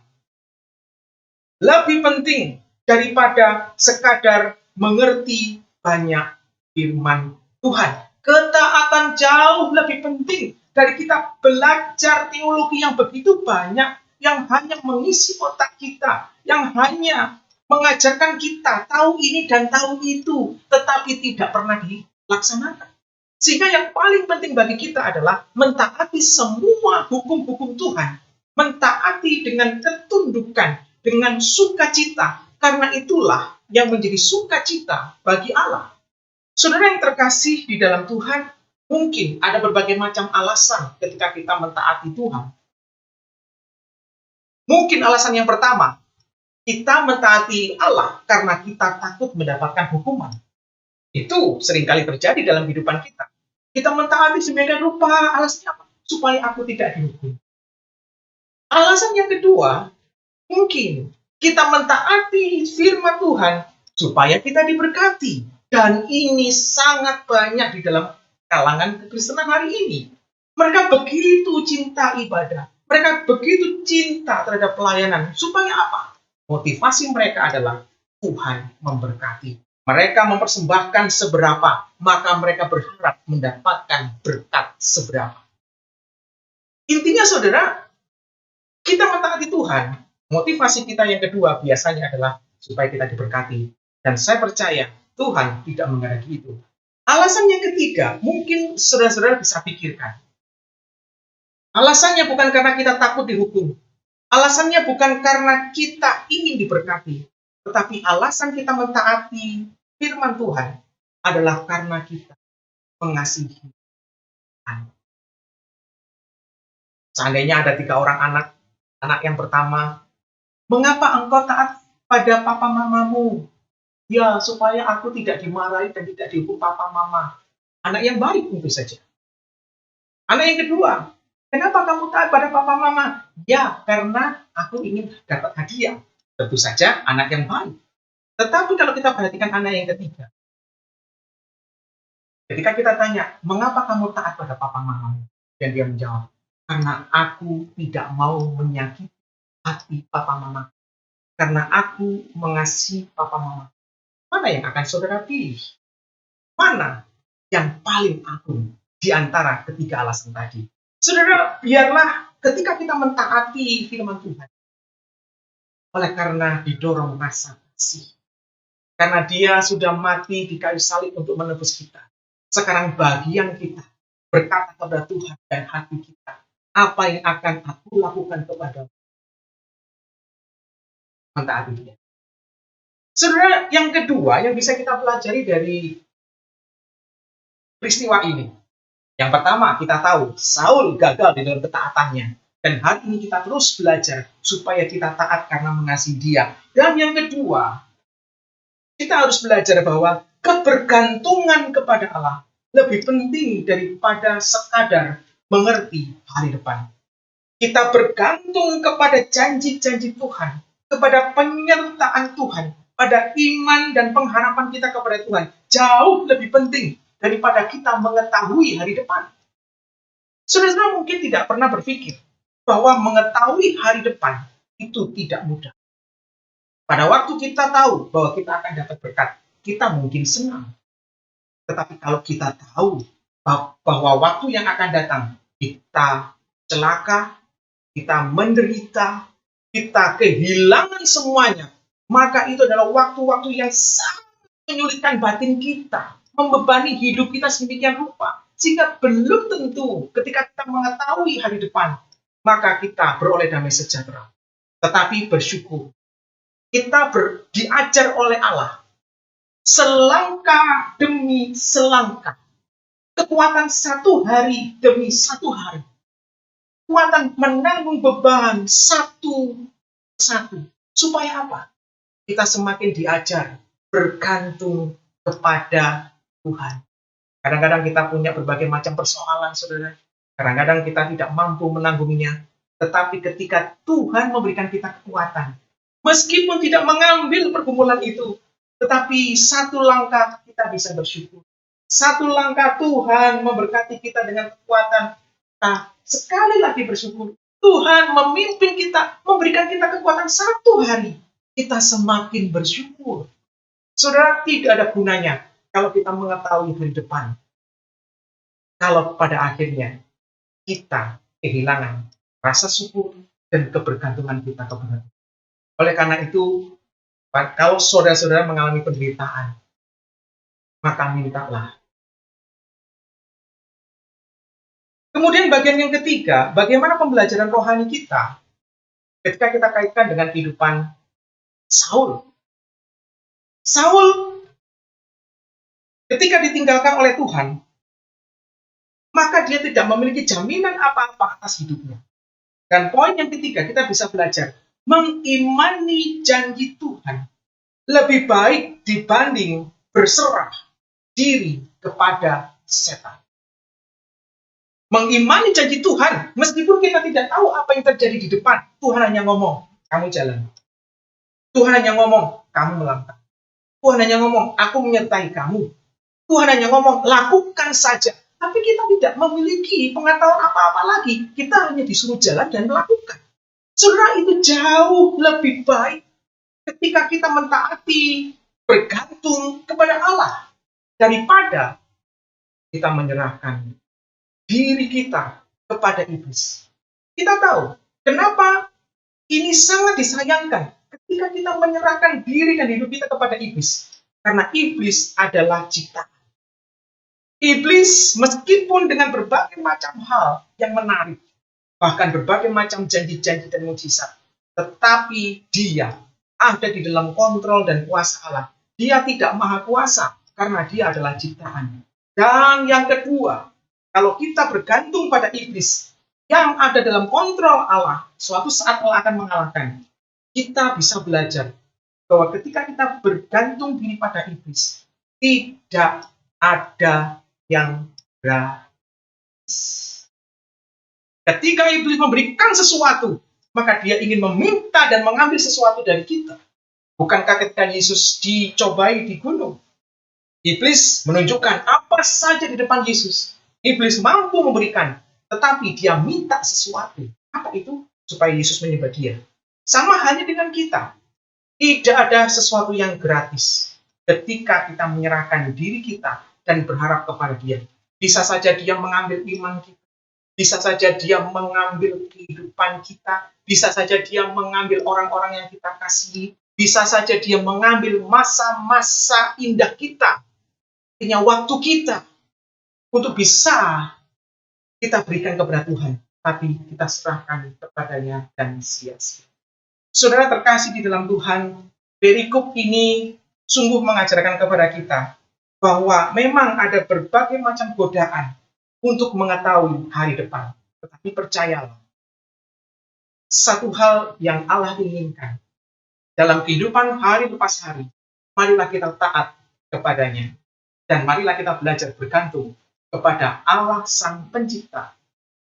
lebih penting daripada sekadar mengerti banyak firman Tuhan. Ketaatan jauh lebih penting dari kita belajar teologi yang begitu banyak, yang hanya mengisi otak kita, yang hanya mengajarkan kita tahu ini dan tahu itu, tetapi tidak pernah dilaksanakan. Sehingga yang paling penting bagi kita adalah mentaati semua hukum-hukum Tuhan mentaati dengan ketundukan, dengan sukacita, karena itulah yang menjadi sukacita bagi Allah. Saudara yang terkasih di dalam Tuhan, mungkin ada berbagai macam alasan ketika kita mentaati Tuhan. Mungkin alasan yang pertama, kita mentaati Allah karena kita takut mendapatkan hukuman. Itu seringkali terjadi dalam kehidupan kita. Kita mentaati sedemikian rupa, alasannya apa? Supaya aku tidak dihukum. Alasan yang kedua, mungkin kita mentaati firman Tuhan supaya kita diberkati. Dan ini sangat banyak di dalam kalangan kekristenan hari ini. Mereka begitu cinta ibadah. Mereka begitu cinta terhadap pelayanan. Supaya apa? Motivasi mereka adalah Tuhan memberkati. Mereka mempersembahkan seberapa, maka mereka berharap mendapatkan berkat seberapa. Intinya saudara, kita mentaati Tuhan, motivasi kita yang kedua biasanya adalah supaya kita diberkati. Dan saya percaya Tuhan tidak menghendaki itu. Alasan yang ketiga, mungkin saudara-saudara bisa pikirkan. Alasannya bukan karena kita takut dihukum. Alasannya bukan karena kita ingin diberkati. Tetapi alasan kita mentaati firman Tuhan adalah karena kita mengasihi Tuhan. Seandainya ada 3 orang anak yang pertama, mengapa engkau taat pada papa mamamu? Ya, supaya aku tidak dimarahi dan tidak dihukum papa mama. Anak yang baik tentu saja. Anak yang kedua, kenapa kamu taat pada papa mama? Ya, karena aku ingin dapat hadiah. Tentu saja anak yang baik. Tetapi kalau kita perhatikan anak yang ketiga, ketika kita tanya, mengapa kamu taat pada papa mamamu? Dan dia menjawab, karena aku tidak mau menyakiti hati papa mama. Karena aku mengasihi papa mama. Mana yang akan saudara pilih? Mana yang paling agung di antara ketiga alasan tadi? Saudara, biarlah ketika kita mentaati firman Tuhan, oleh karena didorong rasa kasih, karena dia sudah mati di kayu salib untuk menebus kita. Sekarang bagian kita berkata kepada Tuhan dan hati kita, apa yang akan aku lakukan kepadamu? Mentaati dia. Saudara, yang kedua yang bisa kita pelajari dari peristiwa ini. Yang pertama, kita tahu Saul gagal di dalam ketaatannya. Dan hari ini kita terus belajar supaya kita taat karena mengasihi dia. Dan yang kedua, kita harus belajar bahwa kebergantungan kepada Allah lebih penting daripada sekadar mengerti hari depan. Kita bergantung kepada janji-janji Tuhan, kepada penyertaan Tuhan, pada iman dan pengharapan kita kepada Tuhan. Jauh lebih penting daripada kita mengetahui hari depan. Saudara mungkin tidak pernah berpikir bahwa mengetahui hari depan itu tidak mudah. Pada waktu kita tahu bahwa kita akan dapat berkat, kita mungkin senang. Tetapi kalau kita tahu bahwa waktu yang akan datang, kita celaka, kita menderita, kita kehilangan semuanya, maka itu adalah waktu-waktu yang sangat menyulitkan batin kita, membebani hidup kita sedemikian rupa, sehingga belum tentu ketika kita mengetahui hari depan, maka kita beroleh damai sejahtera. Tetapi bersyukur, kita diajar oleh Allah, selangkah demi selangkah, kekuatan satu hari demi satu hari, kekuatan menanggung beban satu persatu. Supaya apa? Kita semakin diajar bergantung kepada Tuhan. Kadang-kadang kita punya berbagai macam persoalan, saudara. Kadang-kadang kita tidak mampu menanggungnya. Tetapi ketika Tuhan memberikan kita kekuatan, meskipun tidak mengambil pergumulan itu, tetapi satu langkah kita bisa bersyukur. Satu langkah Tuhan memberkati kita dengan kekuatan. Nah, sekali lagi bersyukur. Tuhan memimpin kita, memberikan kita kekuatan satu hari. Kita semakin bersyukur. Saudara, tidak ada gunanya kalau kita mengetahui hari depan. Kalau pada akhirnya kita kehilangan rasa syukur dan kebergantungan kita kepada Tuhan. Oleh karena itu, kalau saudara-saudara mengalami penderitaan, maka mintalah. Kemudian bagian yang ketiga, bagaimana pembelajaran rohani kita Ketika kita kaitkan dengan kehidupan Saul. Saul ketika ditinggalkan oleh Tuhan, maka dia tidak memiliki jaminan apa-apa atas hidupnya. Dan poin yang ketiga, kita bisa belajar mengimani janji Tuhan lebih baik dibanding berserah diri kepada setan. Mengimani janji Tuhan, meskipun kita tidak tahu apa yang terjadi di depan, Tuhan hanya ngomong, kamu jalan. Tuhan hanya ngomong, kamu melangkah. Tuhan hanya ngomong, aku menyertai kamu. Tuhan hanya ngomong, lakukan saja. Tapi kita tidak memiliki pengetahuan apa-apa lagi. Kita hanya disuruh jalan dan melakukan. Saudara, itu jauh lebih baik ketika kita mentaati, bergantung kepada Allah, daripada kita menyerahkan diri kita kepada iblis. Kita tahu kenapa ini sangat disayangkan ketika kita menyerahkan diri dan hidup kita kepada iblis. Karena iblis adalah ciptaan. Iblis meskipun dengan berbagai macam hal yang menarik, bahkan berbagai macam janji-janji dan mujizat, tetapi dia ada di dalam kontrol dan kuasa Allah. Dia tidak maha kuasa karena dia adalah ciptaan. Dan yang kedua, kalau kita bergantung pada iblis yang ada dalam kontrol Allah, suatu saat Allah akan mengalahkan. Kita bisa belajar bahwa ketika kita bergantung diri pada iblis, tidak ada yang gratis. Ketika iblis memberikan sesuatu, maka dia ingin meminta dan mengambil sesuatu dari kita. Bukankah ketika Yesus dicobai di gunung, iblis menunjukkan apa saja di depan Yesus. Iblis mampu memberikan, tetapi dia minta sesuatu. Apa itu? Supaya Yesus menyembah dia. Sama halnya dengan kita. Tidak ada sesuatu yang gratis ketika kita menyerahkan diri kita dan berharap kepada dia. Bisa saja dia mengambil iman kita. Bisa saja dia mengambil kehidupan kita. Bisa saja dia mengambil orang-orang yang kita kasihi. Bisa saja dia mengambil masa-masa indah kita. Artinya waktu kita untuk bisa kita berikan kepada Tuhan, tapi kita serahkan kepadanya dan sia-sia. Saudara terkasih di dalam Tuhan, perikop ini sungguh mengajarkan kepada kita bahwa memang ada berbagai macam godaan untuk mengetahui hari depan. Tetapi percayalah, satu hal yang Allah inginkan dalam kehidupan hari lepas hari, marilah kita taat kepadanya. Dan marilah kita belajar bergantung kepada Allah Sang Pencipta,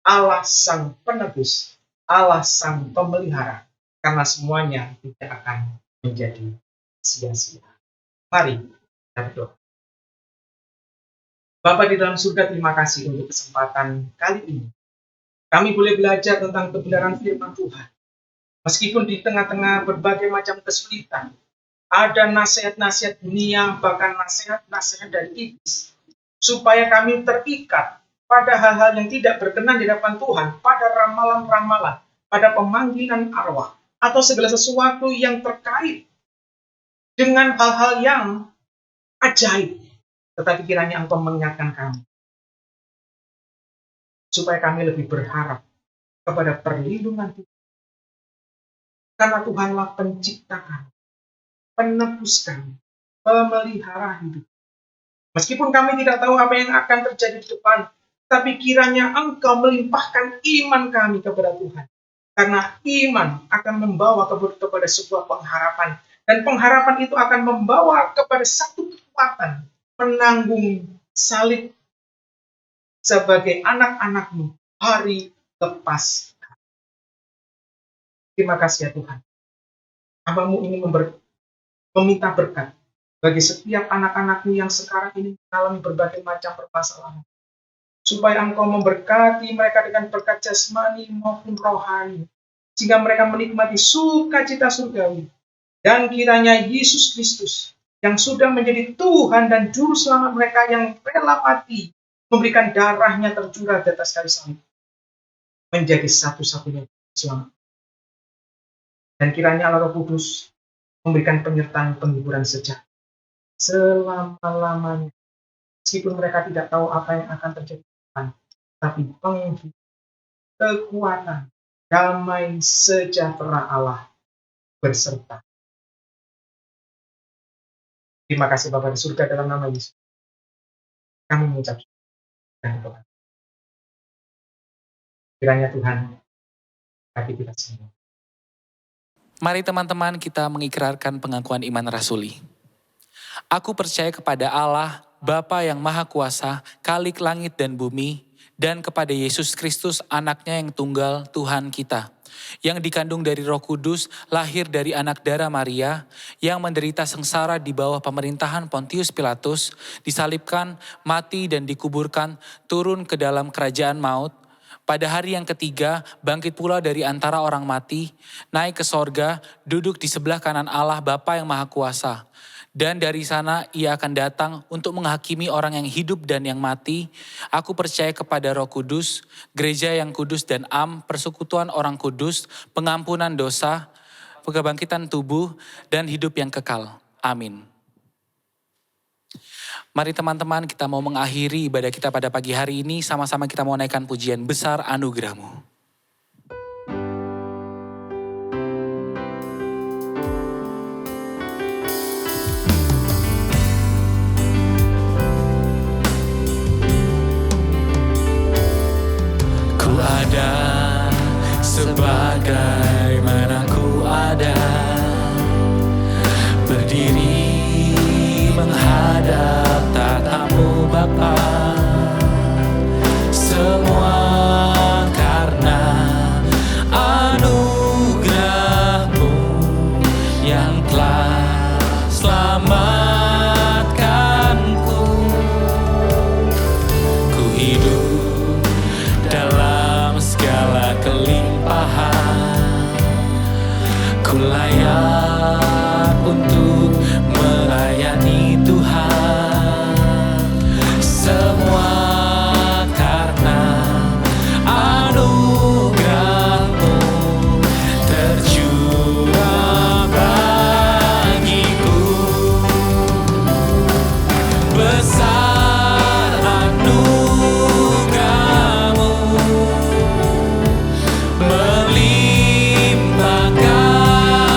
Allah Sang Penebus, Allah Sang Pemelihara. Karena semuanya tidak akan menjadi sia-sia. Mari kita berdoa. Bapa di dalam surga, terima kasih untuk kesempatan kali ini. Kami boleh belajar tentang kebenaran firman Tuhan. Meskipun di tengah-tengah berbagai macam kesulitan, ada nasihat-nasihat dunia, bahkan nasihat-nasihat dari iblis, supaya kami terikat pada hal-hal yang tidak berkenan di hadapan Tuhan, pada ramalan-ramalan, pada pemanggilan arwah, atau segala sesuatu yang terkait dengan hal-hal yang ajaib. Tetapi kiranya Engkau mengingatkan kami, supaya kami lebih berharap kepada perlindungan Tuhan. Karena Tuhanlah pencipta kami, penebus kami, pemelihara hidup. Meskipun kami tidak tahu apa yang akan terjadi di depan, tapi kiranya Engkau melimpahkan iman kami kepada Tuhan. Karena iman akan membawa kepada sebuah pengharapan. Dan pengharapan itu akan membawa kepada satu kekuatan menanggung salib sebagai anak-anak-Mu hari lepas. Terima kasih ya Tuhan. Hamba-Mu ini meminta berkat bagi setiap anak-anak-Mu yang sekarang ini mengalami berbagai macam permasalahan. Supaya Engkau memberkati mereka dengan berkat jasmani maupun rohani. Sehingga mereka menikmati sukacita surgawi. Dan kiranya Yesus Kristus yang sudah menjadi Tuhan dan Juru Selamat mereka yang rela mati, memberikan darahnya tercurah di atas kayu salib, menjadi satu-satunya selamat. Dan kiranya Allah Roh Kudus memberikan penyertaan penghiburan sejati selama-lamanya. Meskipun mereka tidak tahu apa yang akan terjadi, tapi kekuatan damai sejahtera Allah berserta. Terima kasih Bapa di surga, dalam nama Yesus kami mengucap syukur dan doa. Kiranya Tuhan bagi kita semua. Mari teman-teman kita mengikrarkan pengakuan iman rasuli. Aku percaya kepada Allah, Bapa yang Maha Kuasa, Khalik langit dan bumi, dan kepada Yesus Kristus, anaknya yang tunggal, Tuhan kita, yang dikandung dari Roh Kudus, lahir dari anak darah Maria, yang menderita sengsara di bawah pemerintahan Pontius Pilatus, disalibkan, mati dan dikuburkan, turun ke dalam kerajaan maut. Pada hari yang ketiga, bangkit pula dari antara orang mati, naik ke sorga, duduk di sebelah kanan Allah Bapa yang Maha Kuasa. Dan dari sana ia akan datang untuk menghakimi orang yang hidup dan yang mati. Aku percaya kepada Roh Kudus, gereja yang kudus dan persekutuan orang kudus, pengampunan dosa, kebangkitan tubuh, dan hidup yang kekal. Amin. Mari teman-teman, kita mau mengakhiri ibadah kita pada pagi hari ini. Sama-sama kita mau naikkan pujian besar anugerah-Mu. Ku ada sebagaimana ku ada, berdiri menghadap tatamu Bapa, semua karena anugerah-Mu yang telah selamatkanku. Ku hidup dalam segala kelimpahan, ku layak untuk melayani Tuhan, semua karena anugerah-Mu tercurah bagiku. Besar anugerah-Mu, melimpah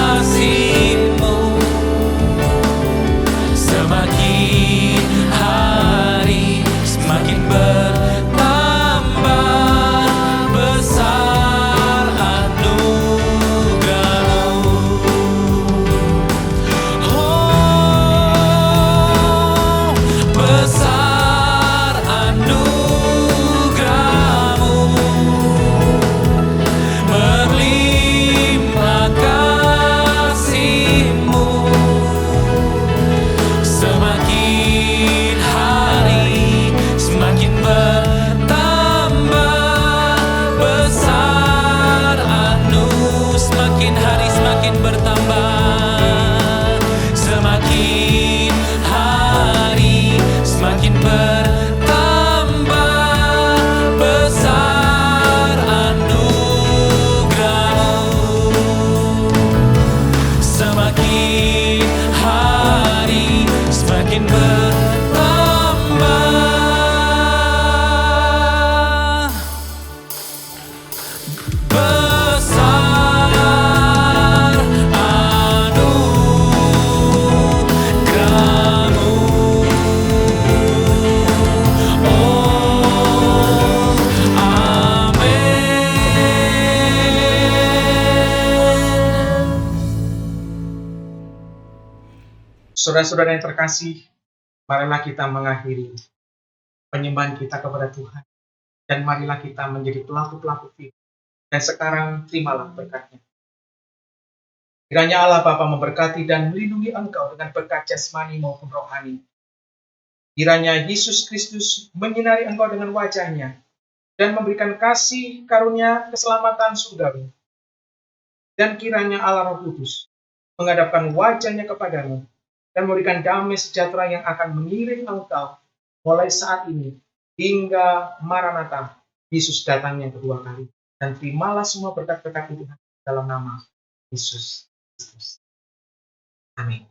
kasih-Mu, semakin hari semakin bertambah. Besar anugerah-Mu, oh, besar anugerah-Mu, berlimpah kasih-Mu, semakin hari semakin bertambah. Besar semakin hari semakin bertambah, semakin hari semakin bertambah. Besar anugerah-Mu, semakin hari semakin bertambah. Besar anugerah-Mu, oh, amin. Saudara-saudara yang terkasih, marilah kita mengakhiri penyembahan kita kepada Tuhan. Dan marilah kita menjadi pelaku-pelaku firman. Dan sekarang terimalah berkat-Nya. Kiranya Allah Bapa memberkati dan melindungi engkau dengan berkat jasmani maupun rohani. Kiranya Yesus Kristus menyinari engkau dengan wajah-Nya dan memberikan kasih karunia keselamatan surgawi. Dan kiranya Allah Roh Kudus menghadapkan wajah-Nya kepadamu dan memberikan damai sejahtera yang akan mengiring engkau mulai saat ini hingga Maranatha, Yesus datang yang kedua kali. Dan terimalah semua berkat-berkat itu dalam nama Yesus Kristus. Amin.